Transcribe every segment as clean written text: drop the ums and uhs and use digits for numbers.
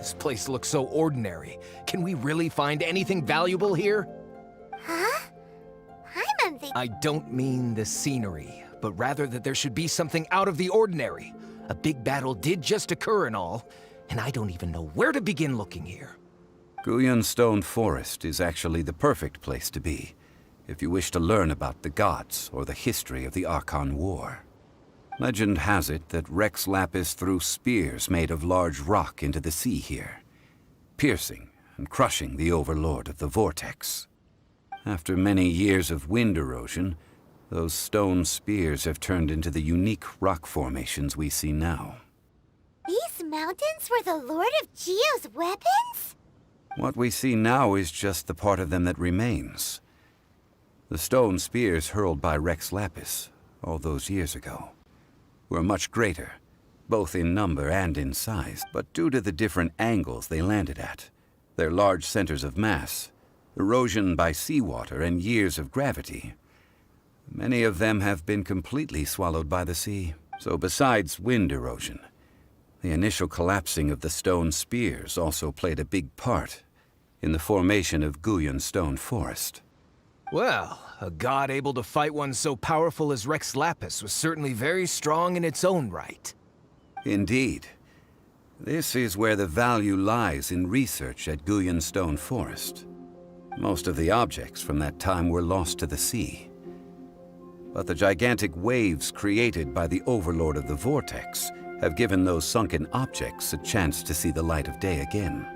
This place looks so ordinary. Can we really find anything valuable here? Huh? I'm thinking. I don't mean the scenery, but rather that there should be something out of the ordinary. A big battle did just occur and all, and I don't even know where to begin looking here. Guyun Stone Forest is actually the perfect place to be, if you wish to learn about the gods or the history of the Archon War. Legend has it that Rex Lapis threw spears made of large rock into the sea here, piercing and crushing the overlord of the vortex. After many years of wind erosion, those stone spears have turned into the unique rock formations we see now. These mountains were the Lord of Geo's weapons? What we see now is just the part of them that remains. The stone spears hurled by Rex Lapis all those years ago were much greater, both in number and in size, but due to the different angles they landed at, their large centers of mass, erosion by seawater, and years of gravity, many of them have been completely swallowed by the sea. So besides wind erosion, the initial collapsing of the stone spears also played a big part in the formation of Guyun Stone Forest. Well, a god able to fight one so powerful as Rex Lapis was certainly very strong in its own right. Indeed. This is where the value lies in research at Guyun Stone Forest. Most of the objects from that time were lost to the sea. But the gigantic waves created by the overlord of the vortex have given those sunken objects a chance to see the light of day again.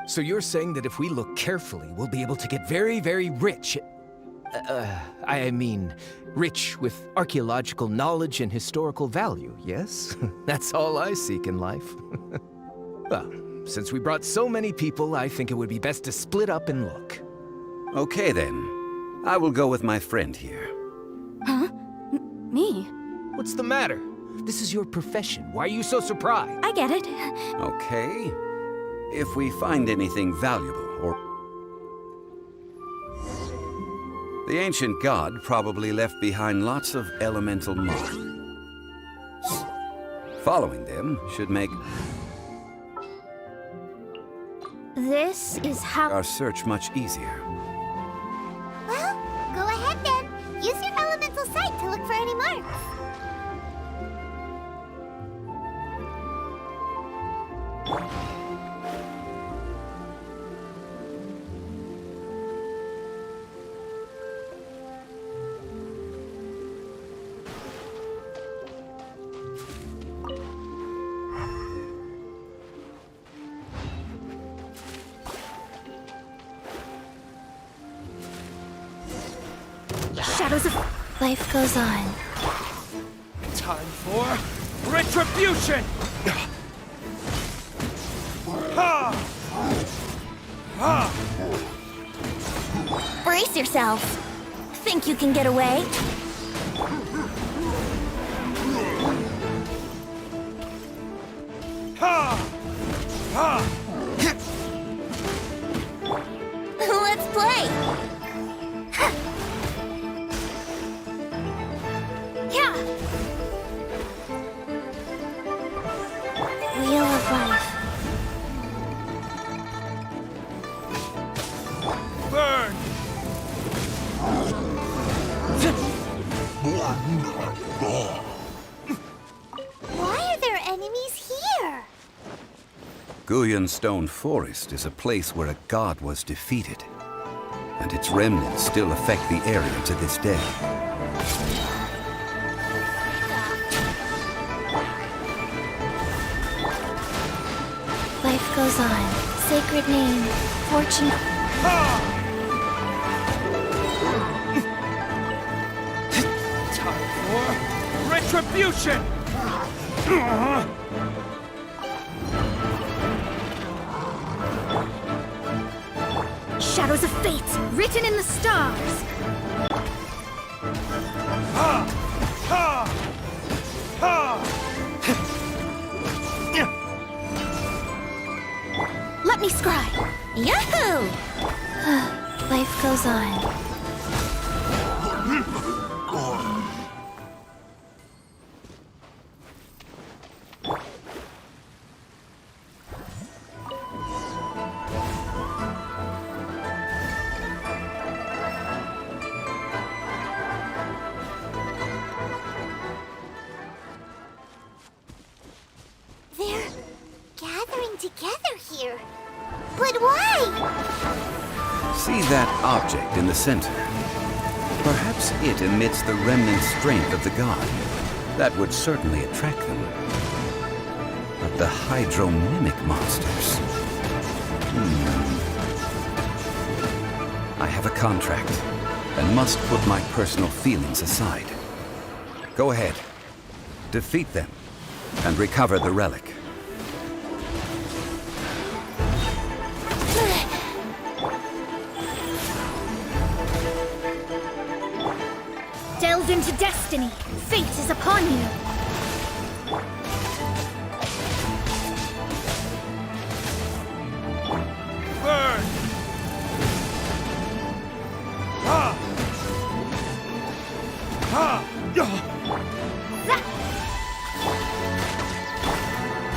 So you're saying that if we look carefully, we'll be able to get very, very rich. I mean, rich with archaeological knowledge and historical value, yes? That's all I seek in life. Well, since we brought so many people, I think it would be best to split up and look. Okay then. I will go with my friend here. Huh? Me? What's the matter? This is your profession. Why are you so surprised? I get it. Okay. If we find anything valuable, or... The ancient god probably left behind lots of elemental marks. Following them should make This is how. our search much easier. Well, go ahead then. Use your elemental sight to look for any marks. Shadows of life goes on. Time for retribution! Ha! Ha! Brace yourselves. Think you can get away? Ha! Ha! Let's play. Yeah. Wheel of life. Burn! Why are there enemies here? Guyun Stone Forest is a place where a god was defeated, and its remnants still affect the area to this day. Life goes on. Sacred name. Fortune. Time for retribution! Shadows of fate. Written in the stars. Ha! Ha! Ha! Let me scry. Yahoo! Life goes on. But why? See that object in the center? Perhaps it emits the remnant strength of the god. That would certainly attract them. But the hydro-mimic monsters... I have a contract, and must put my personal feelings aside. Go ahead. Defeat them, and recover the relic. Delve into destiny. Fate is upon you. Burn! Ha! Ha!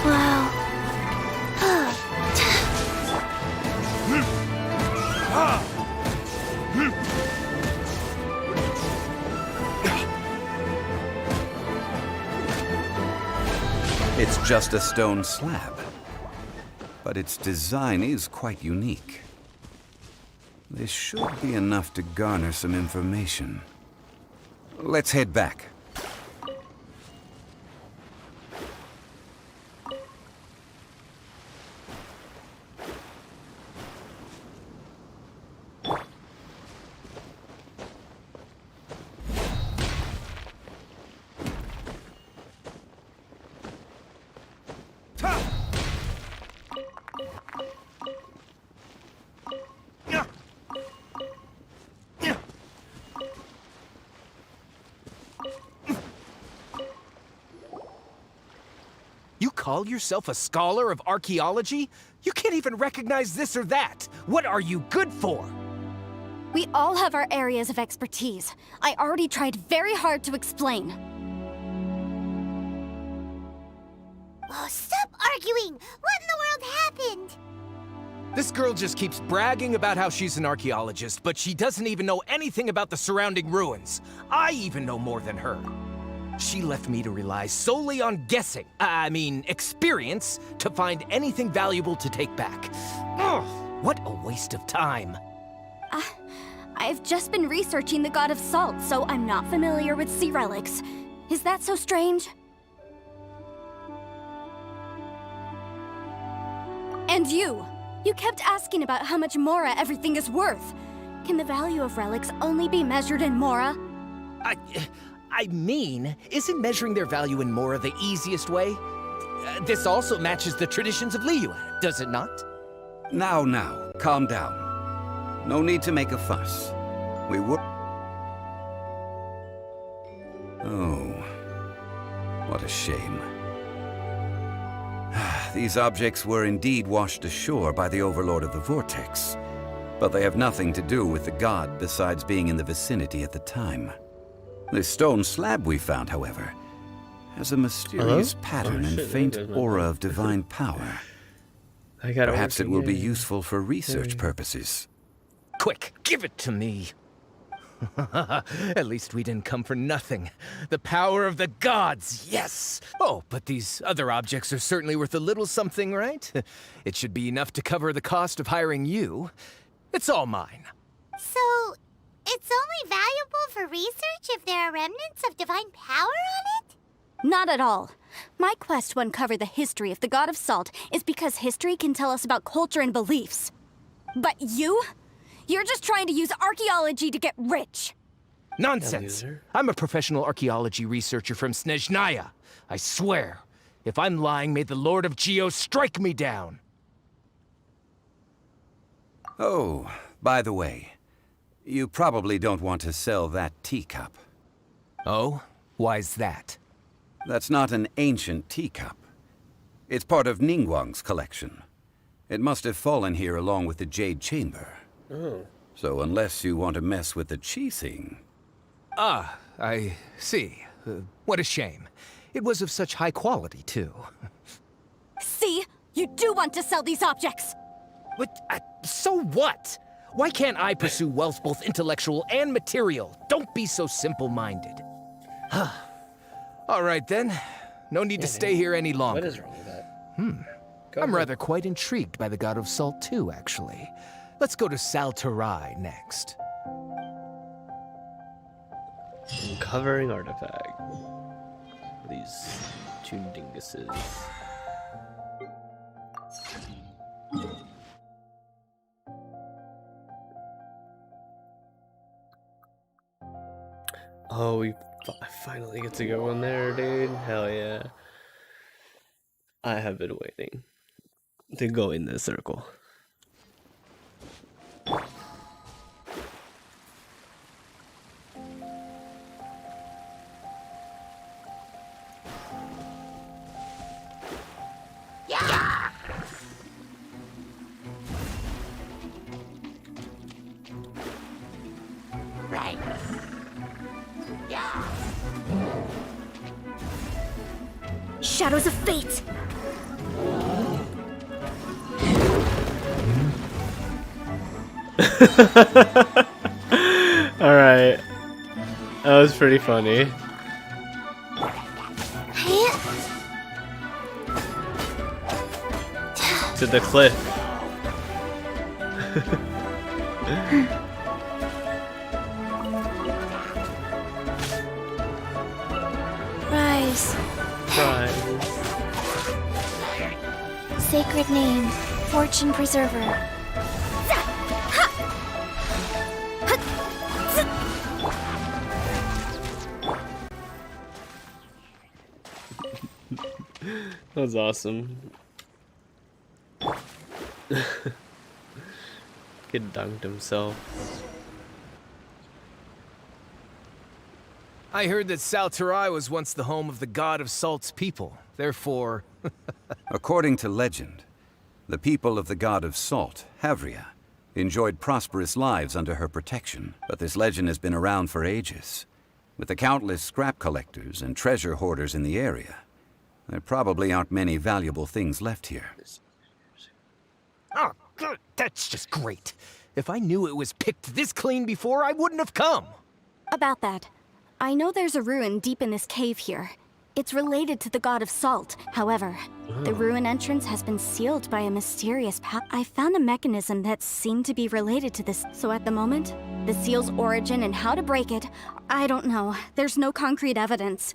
Wow. Ha! It's just a stone slab, but its design is quite unique. This should be enough to garner some information. Let's head back. You call yourself a scholar of archaeology? You can't even recognize this or that. What are you good for? We all have our areas of expertise. I already tried very hard to explain. Oh, stop arguing! What in the world happened? This girl just keeps bragging about how she's an archaeologist, but she doesn't even know anything about the surrounding ruins. I even know more than her. She left me to rely solely on guessing, experience, to find anything valuable to take back. Ugh, what a waste of time. I've just been researching the God of Salt, so I'm not familiar with sea relics. Is that so strange? And you kept asking about how much Mora everything is worth. Can the value of relics only be measured in Mora? Isn't measuring their value in Mora the easiest way? This also matches the traditions of Liyue, does it not? Now, calm down. No need to make a fuss. We would... Oh, what a shame. These objects were indeed washed ashore by the Overlord of the Vortex, but they have nothing to do with the god besides being in the vicinity at the time. This stone slab we found, however, has a mysterious pattern and faint aura of divine power. Perhaps it will be useful for research purposes. Quick, give it to me. At least we didn't come for nothing. The power of the gods, yes! Oh, but these other objects are certainly worth a little something, right? It should be enough to cover the cost of hiring you. It's all mine. So, it's only valuable for research if there are remnants of divine power on it? Not at all. My quest to uncover the history of the God of Salt is because history can tell us about culture and beliefs. But you're just trying to use archaeology to get rich. Nonsense! I'm a professional archaeology researcher from Snezhnaya. I swear, if I'm lying, may the Lord of Geo strike me down. Oh, by the way, you probably don't want to sell that teacup. Oh? Why's that? That's not an ancient teacup. It's part of Ningguang's collection. It must have fallen here along with the Jade Chamber. Oh. So unless you want to mess with the Qixing... Ah, I see. What a shame. It was of such high quality, too. See? You do want to sell these objects! But, so what? Why can't I pursue wealth both intellectual and material? Don't be so simple-minded. All right, then. No need to stay here any longer. What is wrong with that? Go I'm ahead. rather quite intrigued by the God of Salt too, actually. Let's go to Saltarai next. Uncovering artifact. These two dinguses. Oh, I finally get to go in there, dude. Hell yeah. I have been waiting to go in this circle. Right. Shadows of fate! Alright. That was pretty funny. To the cliff. Rise. Prize. Sacred name. Fortune preserver. That was awesome. Kid dunked himself. I heard that Saltarai was once the home of the God of Salt's people. Therefore, According to legend, the people of the god of salt, Havria, enjoyed prosperous lives under her protection. But this legend has been around for ages. With the countless scrap collectors and treasure hoarders in the area, there probably aren't many valuable things left here. oh, good, that's just great. If I knew it was picked this clean before, I wouldn't have come. About that, I know there's a ruin deep in this cave here. It's related to the god of salt. However, the ruin entrance has been sealed by a mysterious power. I found a mechanism that seemed to be related to this. So at the moment, the seal's origin and how to break it, I don't know. There's no concrete evidence.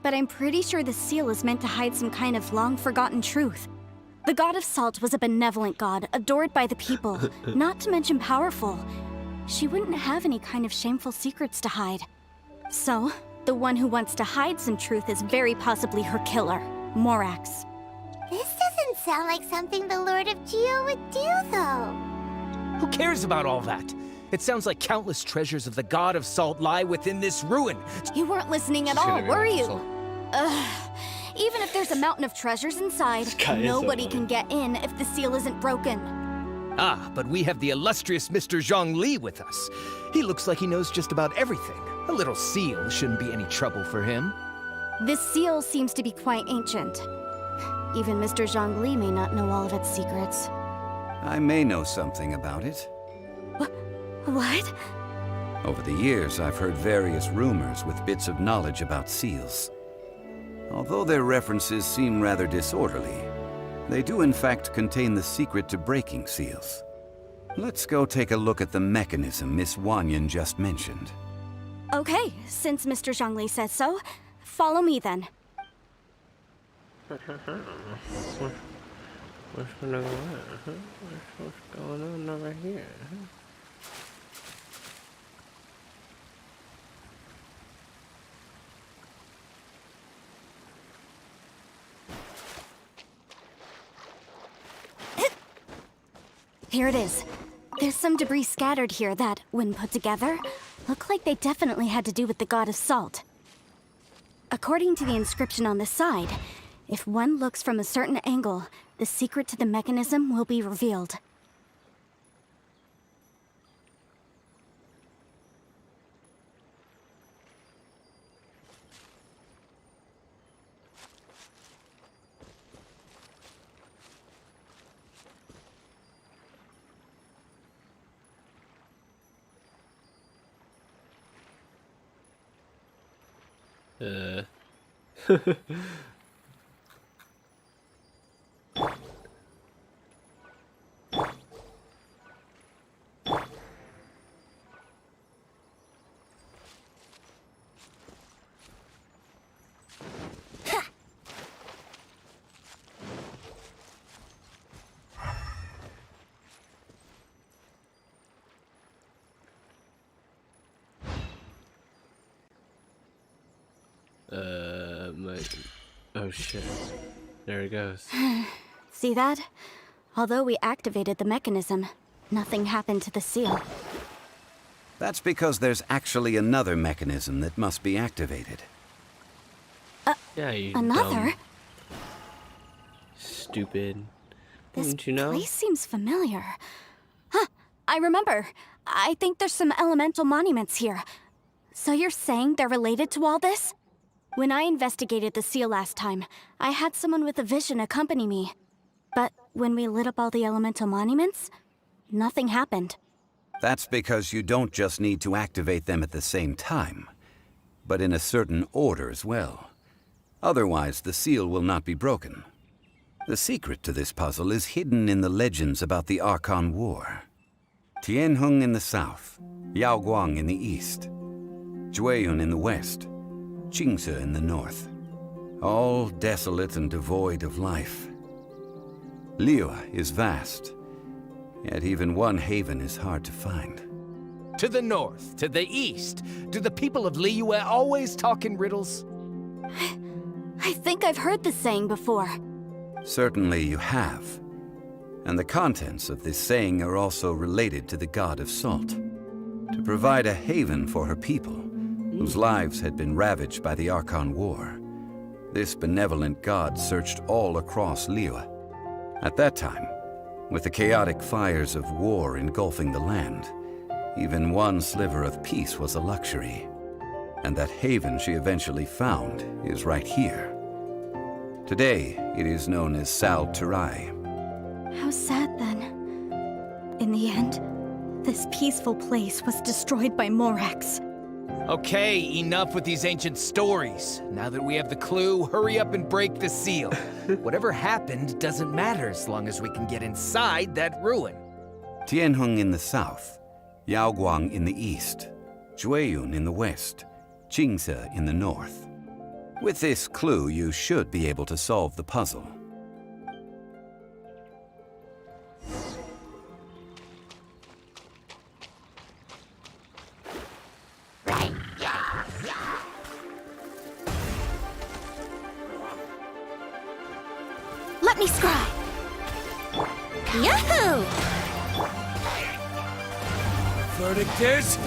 But I'm pretty sure the seal is meant to hide some kind of long-forgotten truth. The god of salt was a benevolent god, adored by the people, not to mention powerful. She wouldn't have any kind of shameful secrets to hide. So, the one who wants to hide some truth is very possibly her killer, Morax. This doesn't sound like something the Lord of Geo would do, though. Who cares about all that? It sounds like countless treasures of the God of Salt lie within this ruin. You weren't listening at all, were you? Ugh. Even if there's a mountain of treasures inside, guy is so nobody funny. can get in if the seal isn't broken. Ah, but we have the illustrious Mr. Zhongli with us. He looks like he knows just about everything. A little seal shouldn't be any trouble for him. This seal seems to be quite ancient. Even Mr. Zhongli may not know all of its secrets. I may know something about it. What? Over the years, I've heard various rumors with bits of knowledge about seals. Although their references seem rather disorderly, they do in fact contain the secret to breaking seals. Let's go take a look at the mechanism Miss Wanyan just mentioned. Okay, since Mr. Zhongli says so, follow me then. What's going on over here? Here it is. There's some debris scattered here that, when put together, look like they definitely had to do with the god of salt. According to the inscription on the side, if one looks from a certain angle, the secret to the mechanism will be revealed. Oh shit. There it goes. See that? Although we activated the mechanism, nothing happened to the seal. That's because there's actually another mechanism that must be activated. Yeah, you Another? dumb, stupid. This Didn't you know? place seems familiar. Huh, I remember. I think there's some elemental monuments here. So you're saying they're related to all this? When I investigated the seal last time, I had someone with a vision accompany me. But when we lit up all the elemental monuments, nothing happened. That's because you don't just need to activate them at the same time, but in a certain order as well. Otherwise, the seal will not be broken. The secret to this puzzle is hidden in the legends about the Archon War. Tianheng in the south, Yaoguang in the east, Jueyun in the west, Qingce in the north. All desolate and devoid of life. Liyue is vast, yet even one haven is hard to find. To the north, to the east. Do the people of Liyue always talk in riddles? I think I've heard this saying before. Certainly you have. And the contents of this saying are also related to the god of salt. To provide a haven for her people, whose lives had been ravaged by the Archon War, this benevolent god searched all across Liyue. At that time, with the chaotic fires of war engulfing the land, even one sliver of peace was a luxury. And that haven she eventually found is right here. Today, it is known as Sal Turai. How sad then. In the end, this peaceful place was destroyed by Morax. Okay, enough with these ancient stories. Now that we have the clue, hurry up and break the seal. Whatever happened doesn't matter as long as we can get inside that ruin. Tianheng in the south, Yaoguang in the east, Jueyun in the west, Qingce in the north. With this clue, you should be able to solve the puzzle. Let me scry! Yahoo! Verdict is...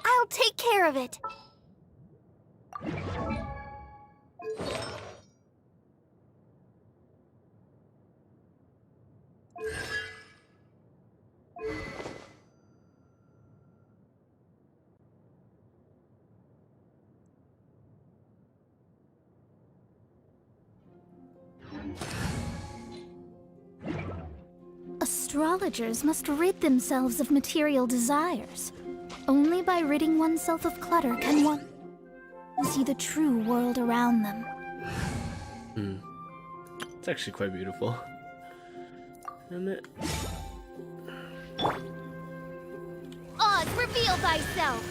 I'll take care of it. Astrologers must rid themselves of material desires. Only by ridding oneself of clutter can one see the true world around them. It's actually quite beautiful. Isn't it? Oz, reveal thyself!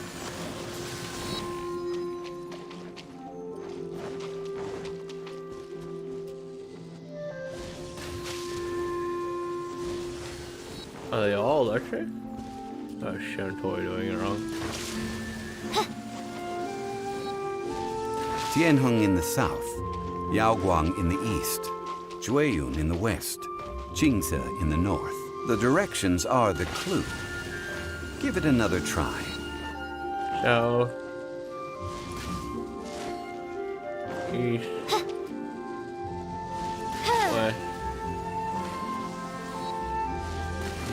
Are they all electric? Oh shit, I'm totally doing it wrong. Tianheng in the south, Yaoguang in the east, Jueyun in the west, Qingce in the north. The directions are the clue. Give it another try. South. East. West.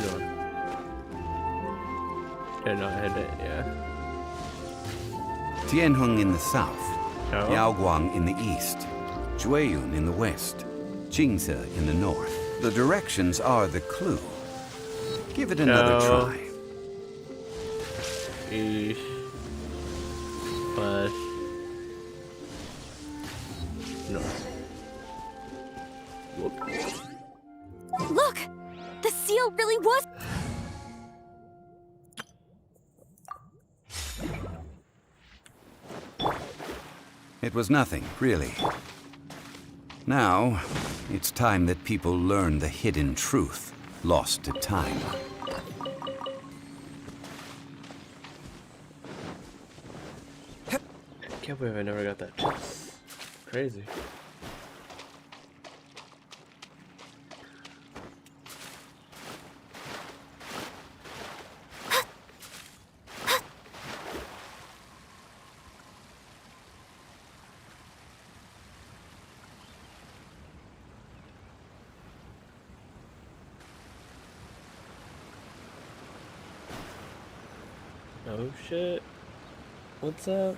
North. Yeah, no, I hit it, yeah. Tianheng in the south, South. Yaoguang in the east, Jueyun in the west, Jingze in the north. The directions are the clue. Give it another try. Eesh. But no. Whoop. Look! The seal really was. It was nothing, really. Now, it's time that people learn the hidden truth lost to time. I can't believe I never got that chance. Crazy. Oh shit. What's up?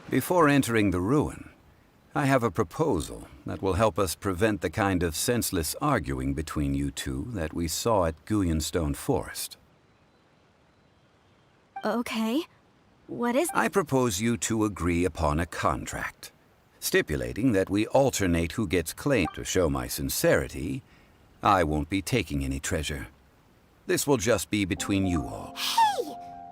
Before entering the ruin, I have a proposal that will help us prevent the kind of senseless arguing between you two that we saw at Gullion Forest. Okay. What is. I propose you two agree upon a contract, stipulating that we alternate who gets claim. To show my sincerity, I won't be taking any treasure. This will just be between you all. Hey!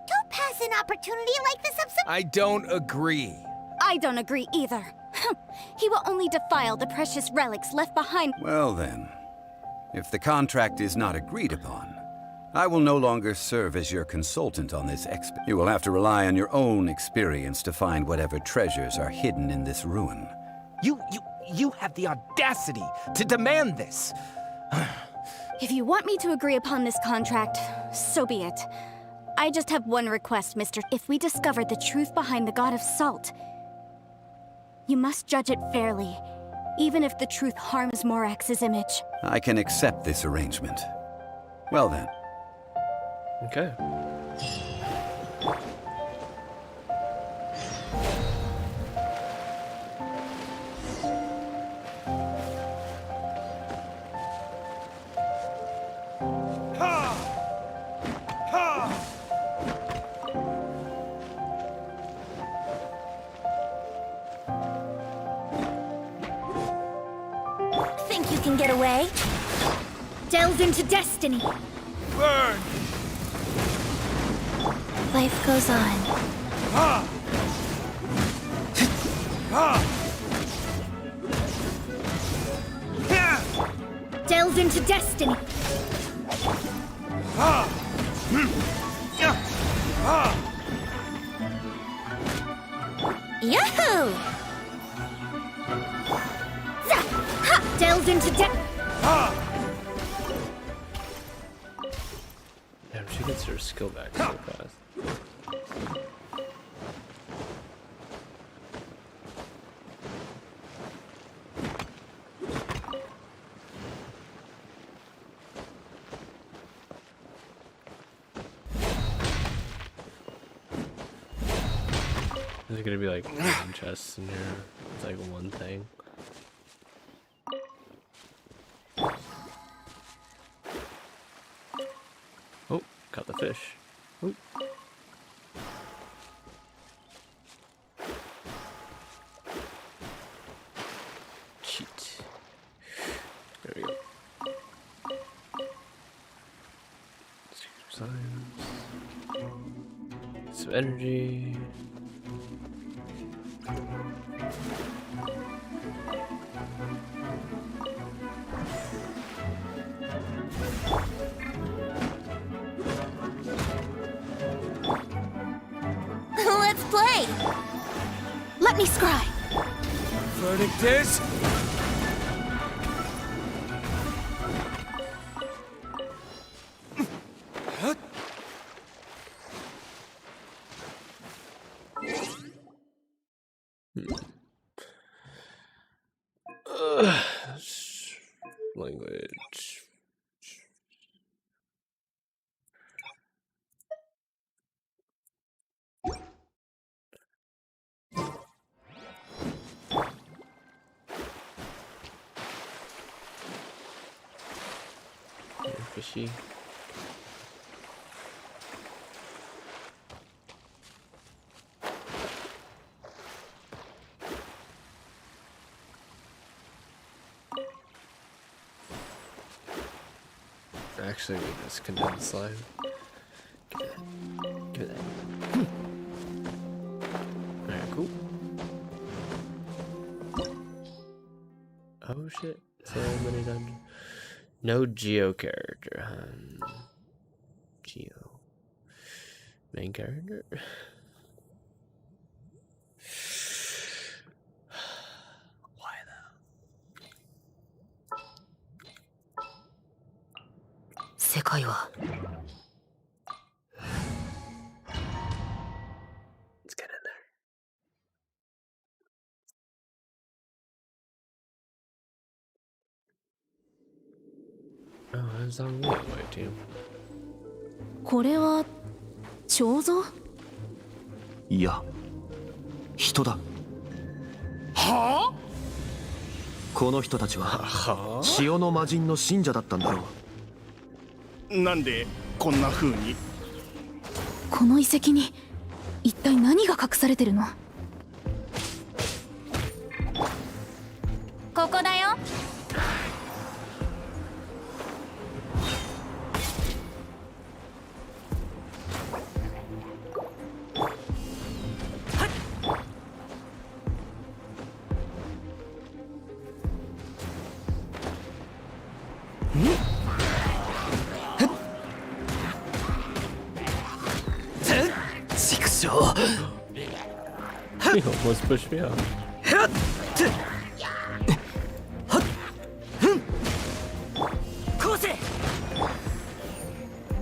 Don't pass an opportunity like this up. I don't agree. I don't agree either. He will only defile the precious relics left behind. Well then, if the contract is not agreed upon, I will no longer serve as your consultant on this expedition. You will have to rely on your own experience to find whatever treasures are hidden in this ruin. You have the audacity to demand this. If you want me to agree upon this contract, so be it. I just have one request, Mr. If we discover the truth behind the God of Salt, you must judge it fairly, even if the truth harms Morax's image. I can accept this arrangement. Well then. Okay. Think you can get away? Delve into destiny. Burn! Life goes on. Ha! Ha! Yeah! Delve into destiny. Ha! Yeah! Ha! Yahoo! Delve into Ha! Damn, she gets her skill back so fast. There's gonna be like one chests in here. It's like one thing. Oh, got the fish. Oh. Cheat. There we go. Science. Some energy. Let's play! Let me scry. Verdict is... Language. fishy. Actually, we just condensed slime. Give it that. Alright, cool. Oh shit. So many dungeons. No Geo character, huh? Geo. Main character? Why though? 世界は Let's get in there. Oh, I was on the way too. これは彫像？いや、人だ。はこの人たちは潮の魔人の信者だったんだろう。なんでこんな風に？この遺跡に一体何が隠されてるの？ここだよ。畜生。 He almost pushed me off. こうせ。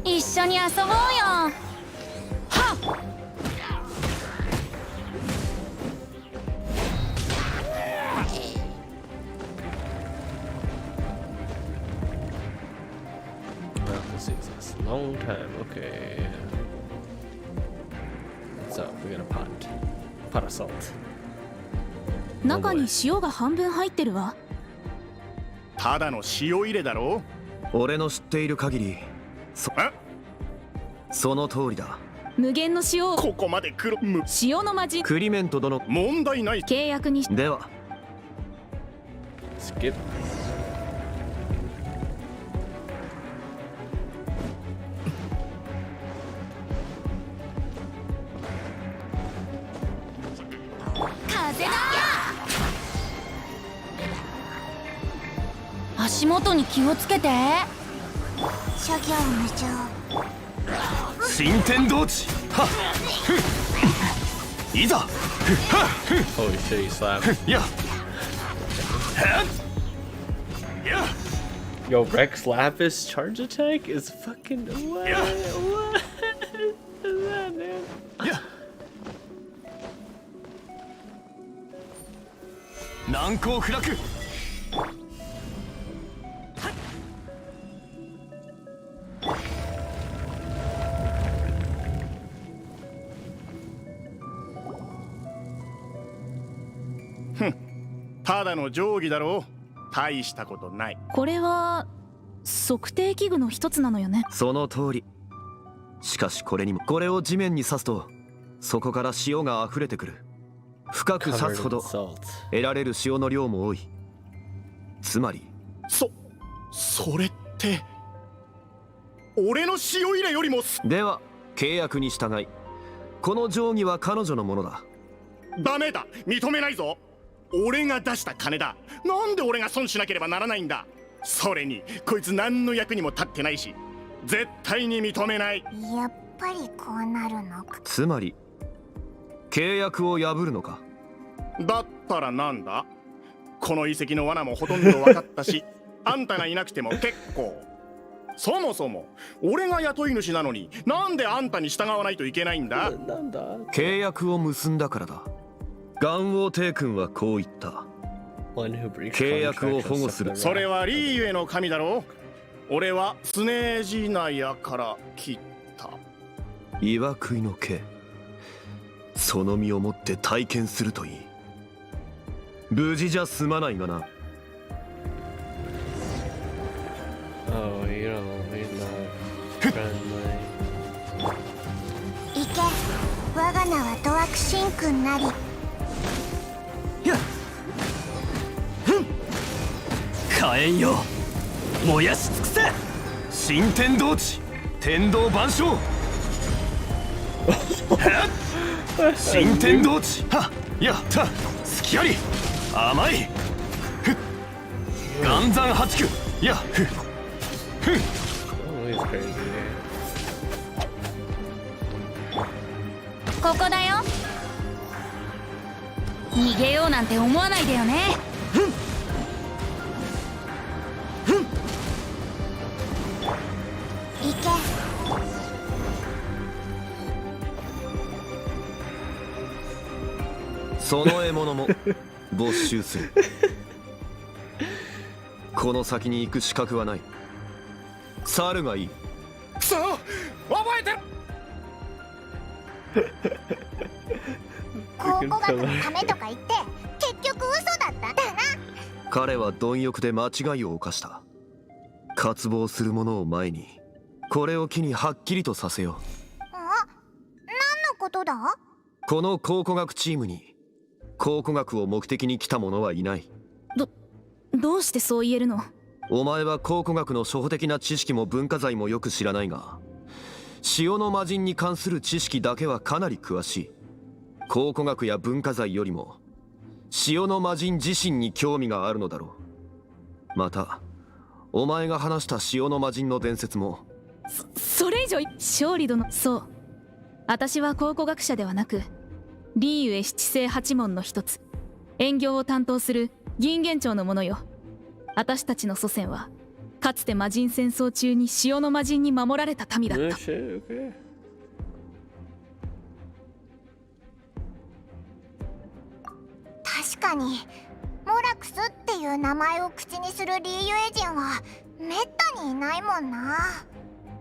一緒に遊ぼうよ。Well, this is this long time. Okay. What's up? We got a pot. Pot of salt. 中に塩が半分入ってるわ。ただの塩入れだろ？俺の知っている限り、その通りだ。無限の塩をここまで塩の魔人クリメント殿。問題ない。契約にでは。 Skip. 風だ。足元に気をつけて。諸行無常。新天道地。はっ。いざ。 Holy shit, he slapped. や。 Yo, Rex Lapis charge attack is fucking what? What is that, dude? 難攻不落。ただの定規だろ？大したことない。これは測定器具の一つなのよね。その通り。しかしこれにも、これを地面に刺すと、そこから塩が溢れてくる。深く刺すほど得られる塩の量も多い。つまり、それって俺の塩入れよりも。では契約に従い、この定規は彼女のものだ。ダメだ、認めないぞ。俺が出した金だ。なんで俺が損しなければならないんだ。それにこいつ何の役にも立ってないし、絶対に認めない。やっぱりこうなるのか。つまり契約を破るのか。だったらなんだ。この遺跡の罠もほとんど分かったしあんたがいなくても結構。そもそも俺が雇い主なのになんであんたに従わないといけないんだ。契約を結んだからだ。元王帝君はこう言った。契約を保護する。それはリーユエの神だろう。俺はスネージーナやから切った。岩食いの刑。その身をもって体験するといい。無事じゃ済まないがな。Oh, you know, he's not friendly. 行け、我が名はドアクシン君なり。火炎よ、燃やし尽くせ。新天道地、天道万象。新天道地、はっ、やった、隙あり、甘い。岩山八九、や、ふ、ふ。 Oh, he's crazy. ここだよ。逃げようなんて思わないでよね。行け。その獲物も没収する。この先に行く資格はない。猿がいい。くそ、覚えてる。考古学のためとか言って結局嘘だったんだな。彼は貪欲で間違いを犯した。渇望する者を前にこれを機にはっきりとさせよう。あ、何のことだ？この考古学チームに考古学を目的に来た者はいない。どうしてそう言えるの？お前は考古学の初歩的な知識も文化財もよく知らないが、塩の魔人に関する知識だけはかなり詳しい。考古学や文化財よりも塩の魔人自身に興味があるのだろう。またお前が話した塩の魔人の伝説も。それ以上勝利殿。そう、私は考古学者ではなくリーユエ七聖八門の一つ、営業を担当する銀元長の者よ。私たちの祖先はかつて魔人戦争中に塩の魔人に守られた民だった。 Okay. 確かにモラクスっていう名前を口にするリーユエ人はめったにいないもんな。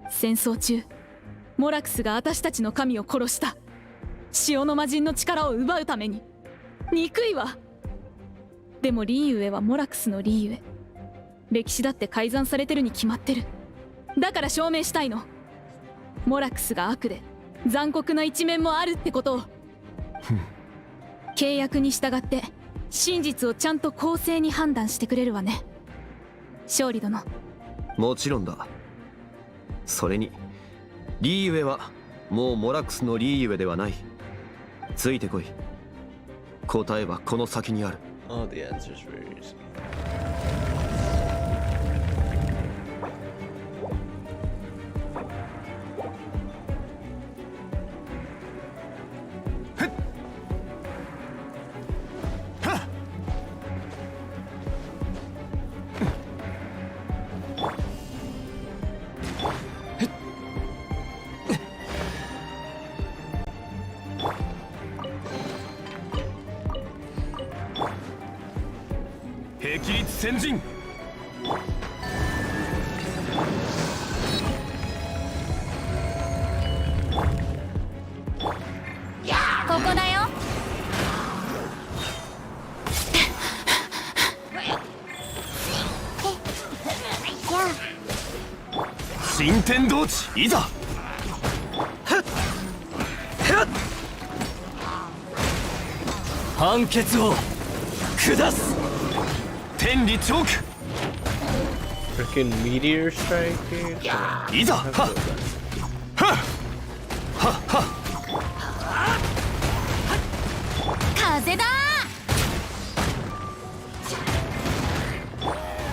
戦争中モラクスが私たちの神を殺した。塩の魔人の力を奪うために。憎いわ。でもリーユエはモラクスのリーユエ。歴史だって改ざんされてるに決まってる。だから証明したいの。モラクスが悪で残酷な一面もあるってことを。契約に従って真実をちゃんと公正に判断してくれるわね、勝利殿。もちろんだ。それにリーユエはもうモラクスのリーユエではない。ついてこい。答えはこの先にある。 All the answers very easy. 霹靂先陣。ここだよ。新天道地、いざ。判決を下す。天理チョーク。 Freaking meteor strike, dude. いざ。はっはっはっは。風だ。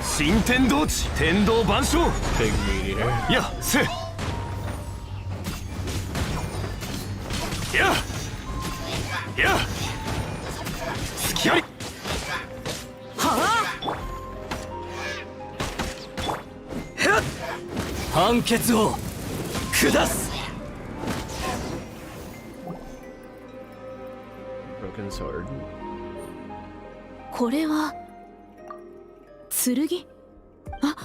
新天道地、天道万象。 Big meteor. やせ。やや隙あり。判決を下す。 Broken sword. これは剣？あ、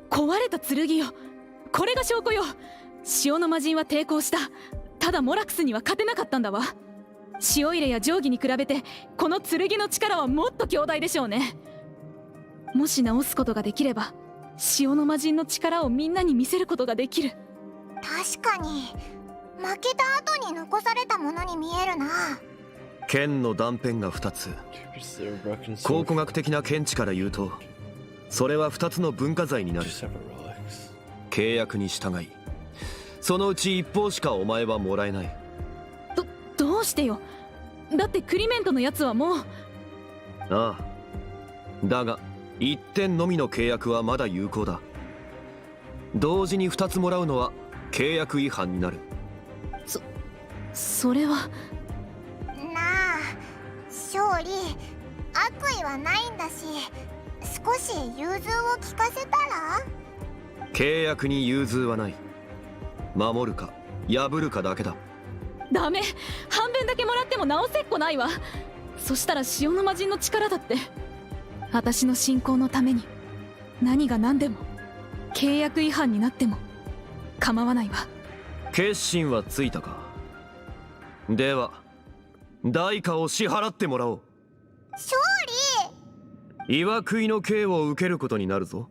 壊れた剣よ。これが証拠よ。塩の魔人は抵抗した。ただモラクスには勝てなかったんだわ。塩入れや定規に比べてこの剣の力はもっと強大でしょうね。もし直すことができれば潮の魔人の力をみんなに見せることができる。確かに負けた後に残されたものに見えるな。剣の断片が2つ。考古学的な見地から言うと、それは2つの文化財になる。契約に従い、そのうち一方しかお前はもらえない。どうしてよ。だってクリメントのやつはもう。ああ、だが1点のみの契約はまだ有効だ。同時に2つもらうのは契約違反になる。それは。なあ、勝利、悪意はないんだし、少し融通を聞かせたら。契約に融通はない。守るか破るかだけだ。ダメ、半分だけもらっても直せっこないわ。そしたら潮の魔人の力だって。私の信仰のために何が何でも契約違反になっても構わないわ。決心はついたか。では代価を支払ってもらおう。勝利、岩食いの刑を受けることになるぞ。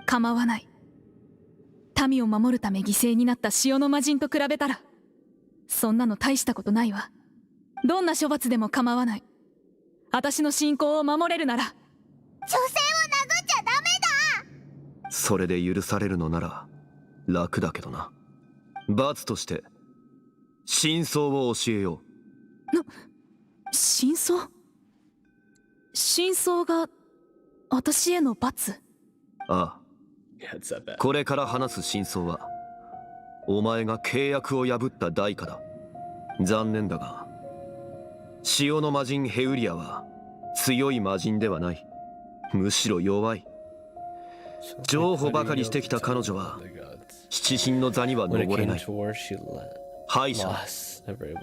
構わない。民を守るため犠牲になった潮の魔人と比べたらそんなの大したことないわ。どんな処罰でも構わない。私の信仰を守れるなら。女性を殴っちゃダメだ。それで許されるのなら楽だけどな。罰として真相を教えよう。真相？真相が私への罰？ああ、これから話す真相はお前が契約を破った代価だ。残念だが潮の魔人ヘウリアは強い魔人ではない。むしろ弱い。譲歩ばかりしてきた彼女は七神の座には登れない。敗者。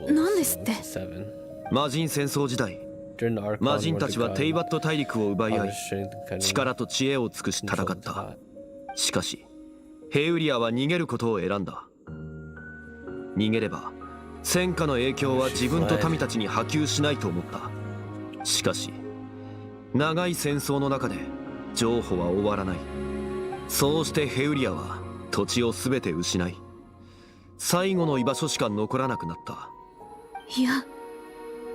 何ですって？魔人戦争時代、魔人たちはテイバット大陸を奪い合い、力と知恵を尽くし戦った。しかしヘウリアは逃げることを選んだ。逃げれば戦火の影響は自分と民たちに波及しないと思った。しかし長い戦争の中で譲歩は終わらない。そうしてヘウリアは土地を全て失い、最後の居場所しか残らなくなった。いや、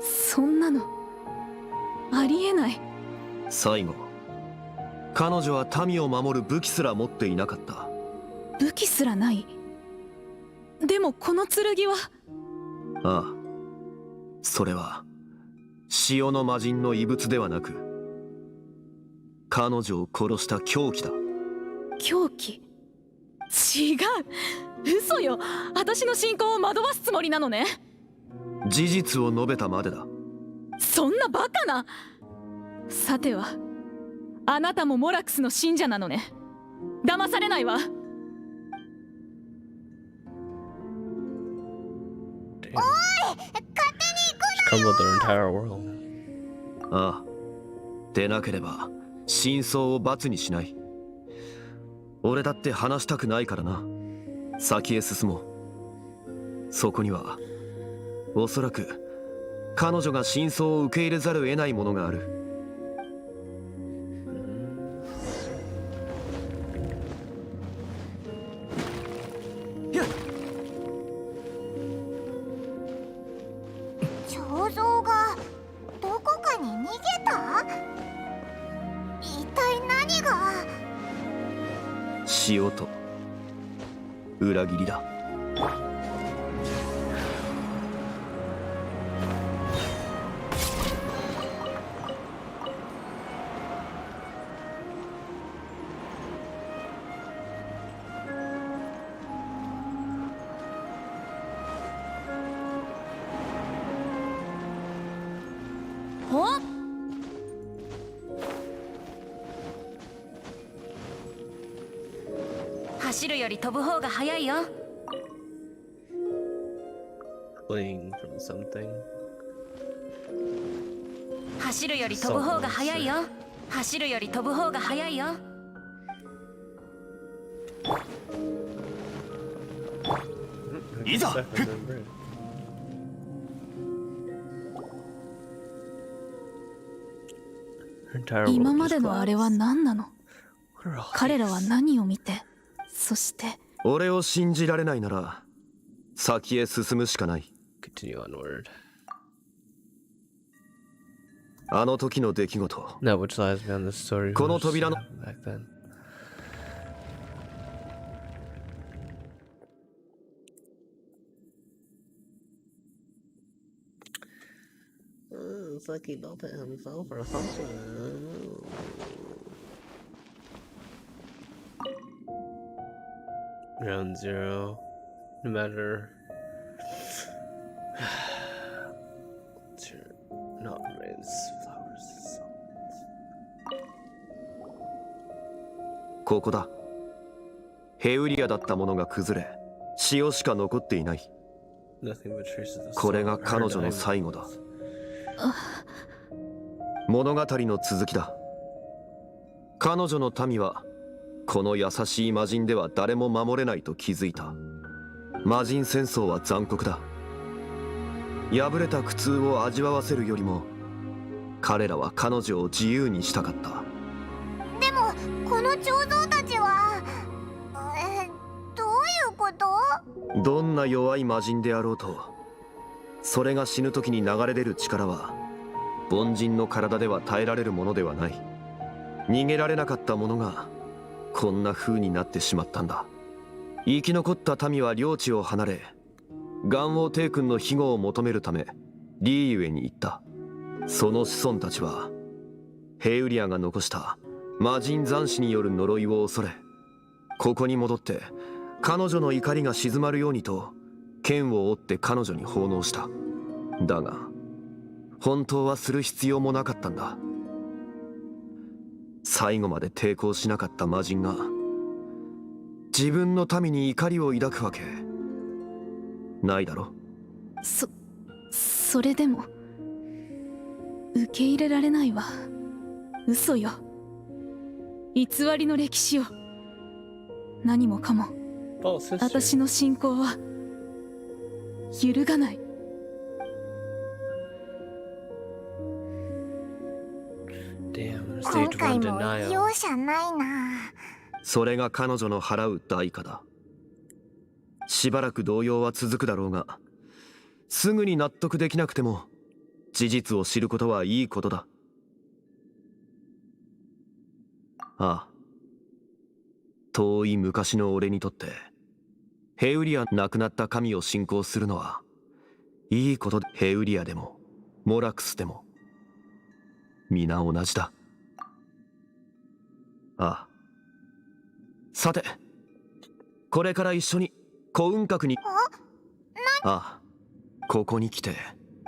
そんなのありえない。最後、彼女は民を守る武器すら持っていなかった。武器すらない？でもこの剣は。ああ、それは潮の魔人の遺物ではなく、彼女を殺した凶器だ。凶器？違う、嘘よ。私の信仰を惑わすつもりなのね。事実を述べたまでだ。そんなバカな。さてはあなたもモラックスの信者なのね。騙されないわ。おい、勝手に行くなよ。ああ、でなければ真相を罰にしない。俺だって話したくないからな。先へ進もう。そこにはおそらく彼女が真相を受け入れざるを得ないものがある。彫像がどこかに逃げた？一体何が？塩と裏切りだ。お？走るより飛ぶ方が早いよ。Fleeing from something. 走るより飛ぶ方が早いよ。走るより飛ぶ方が早いよ。いざ。今までのあれは何なの？彼らは何を見て、そして俺を信じられないなら先へ進むしかない。 Continue onward. あの時の出来事、 Now which lies beyond the story この扉の back then. さっきのペンさん for something. Round 0. No matter. Not raise flowers. ここだ。ヘウリアだったものが崩れ、塩しか残っていない。 Nothing but traces of これが salt. 彼女の最後だ。物語の続きだ。彼女の民はこの優しい魔人では誰も守れないと気づいた。魔人戦争は残酷だ。破れた苦痛を味わわせるよりも彼らは彼女を自由にしたかった。でもこの彫像たちは、どういうこと？どんな弱い魔人であろうと、それが死ぬ時に流れ出る力は凡人の体では耐えられるものではない。逃げられなかった者がこんな風になってしまったんだ。生き残った民は領地を離れ、元王帝君の庇護を求めるためリーユエに行った。その子孫たちはヘウリアが残した魔人残死による呪いを恐れ、ここに戻って彼女の怒りが静まるようにと剣を折って彼女に奉納した。だが本当はする必要もなかったんだ。最後まで抵抗しなかった魔人が自分の民に怒りを抱くわけないだろ。それでも受け入れられないわ。嘘よ。偽りの歴史よ。何もかも私の信仰は揺るがない。今回も容赦ないな。それが彼女の払う代価だ。しばらく動揺は続くだろうが、すぐに納得できなくても事実を知ることはいいことだ。ああ、遠い昔の俺にとってヘウリア亡くなった神を信仰するのはいいことで、ヘウリアでもモラクスでも皆同じだ。ああ、さてこれから一緒に幸運閣に。ああ、ここに来て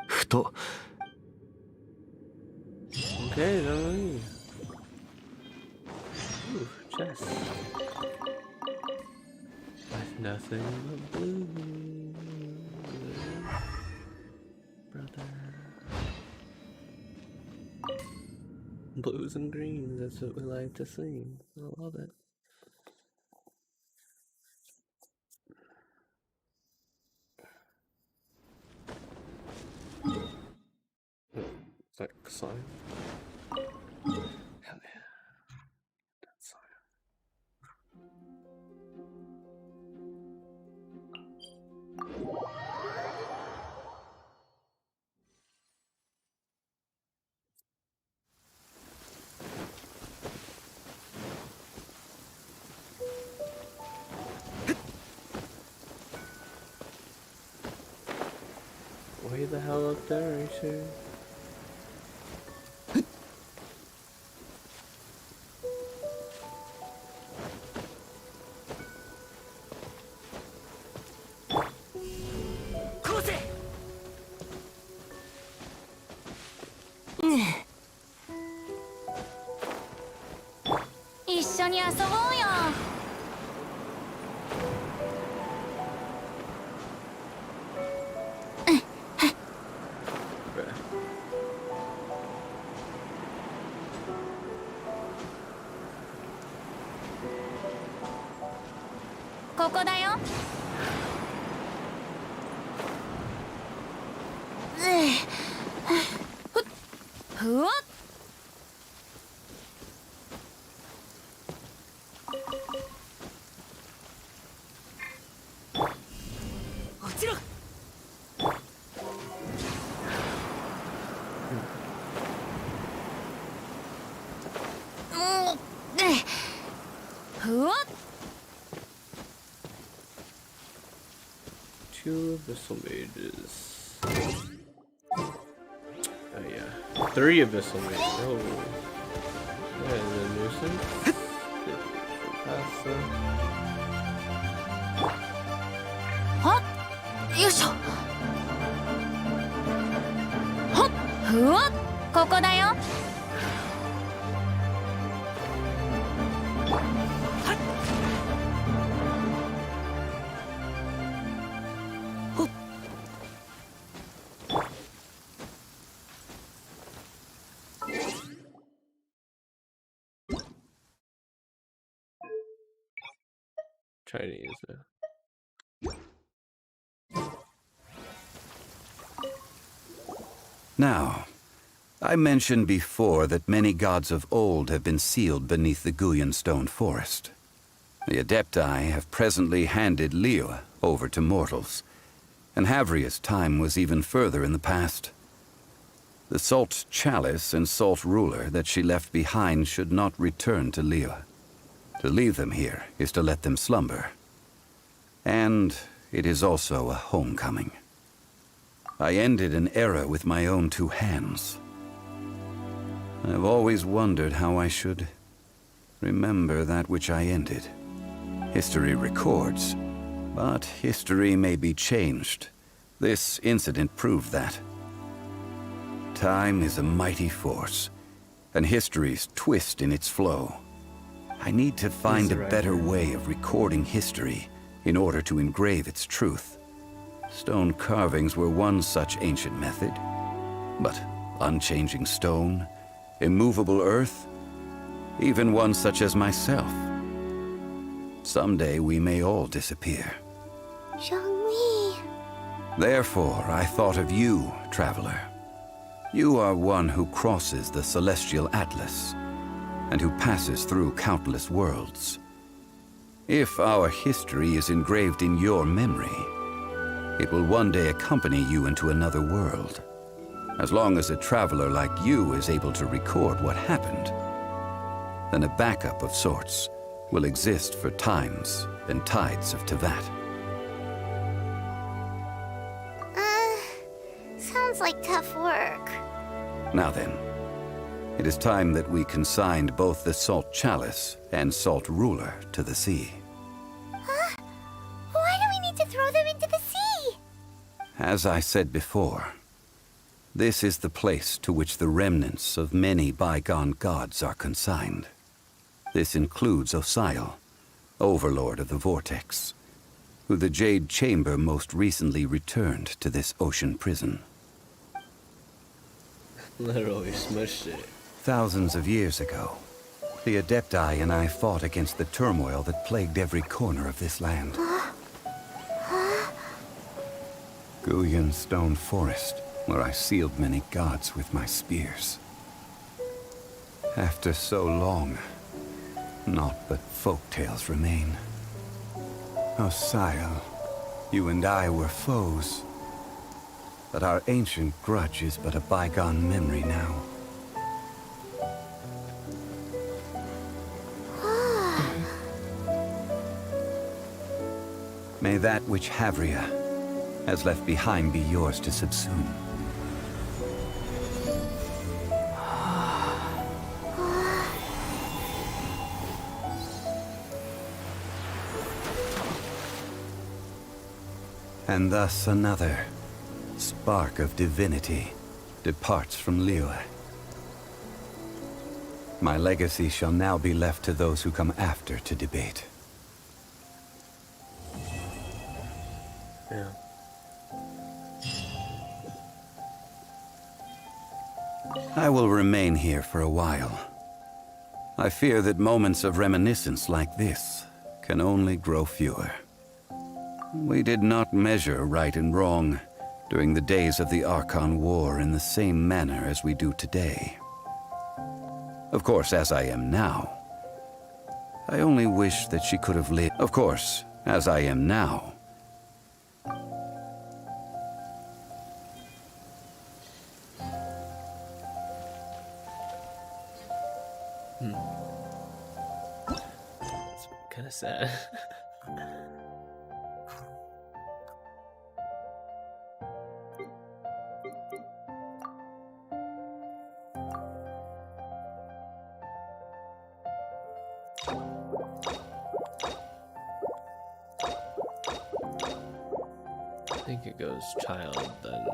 ふと。 Okay, then. Ooh, chest. With nothing but blue. Brother. Blues and greens, that's what we like to sing. I love it. Is that sign? Hell yeah. That sign. Way the hell up there, are you sure? Go ここだよ。ふわっ。Two abyssal mages. Oh yeah. 3 abyssal mages. Oh. That is a nuisance. Pasta. よいしょ。ほっ、ふわっ、ここだよ。Chinese. Now, I mentioned before that many gods of old have been sealed beneath the Guyan stone forest. The Adepti have presently handed Liyue over to mortals, and Havria's time was even further in the past. The Salt Chalice and Salt Ruler that she left behind should not return to Liyue. To leave them here is to let them slumber. And it is also a homecoming. I ended an era with my own 2 hands. I've always wondered how I should remember that which I ended. History records, but history may be changed. This incident proved that. Time is a mighty force, and history's twist in its flow. I need to find a better way of recording history in order to engrave its truth. Stone carvings were one such ancient method, but unchanging stone, immovable earth, even one such as myself. Someday we may all disappear. Zhongli. Therefore, I thought of you, traveler. You are one who crosses the celestial atlas, and who passes through countless worlds. If our history is engraved in your memory, it will one day accompany you into another world. As long as a traveler like you is able to record what happened, then a backup of sorts will exist for times and tides of Teyvat. Sounds like tough work. Now then, it is time that we consigned both the Salt Chalice and Salt Ruler to the sea. Huh? Why do we need to throw them into the sea? As I said before, this is the place to which the remnants of many bygone gods are consigned. This includes Osial, Overlord of the Vortex, who the Jade Chamber most recently returned to this ocean prison. Literally smushed it. Thousands of years ago, the Adepti and I fought against the turmoil that plagued every corner of this land. Guyan Stone Forest, where I sealed many gods with my spears. After so long, naught but folk tales remain. Osial, you and I were foes, but our ancient grudge is but a bygone memory now. May that which Havria has left behind be yours to subsume. And thus another spark of divinity departs from Liyue. My legacy shall now be left to those who come after to debate. Yeah. I will remain here for a while. I fear that moments of reminiscence like this can only grow fewer. We did not measure right and wrong during the days of the Archon War in the same manner as we do today. Of course, as I am now, I only wish that she could have lived. Of course, as I am now, Kind of sad. I think it goes child, then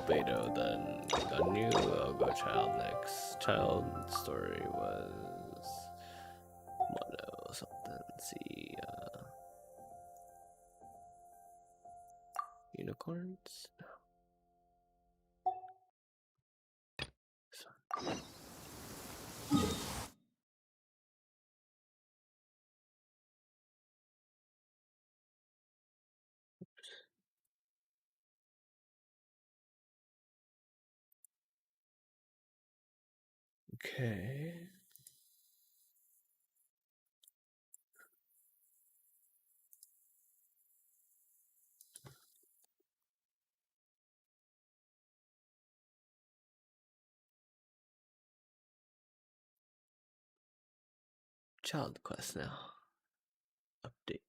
Beto, then Ganyu. I'll go child next. Child story was Mono something. Let's see, unicorns? No. This one. Okay. Childe Quest now. Update.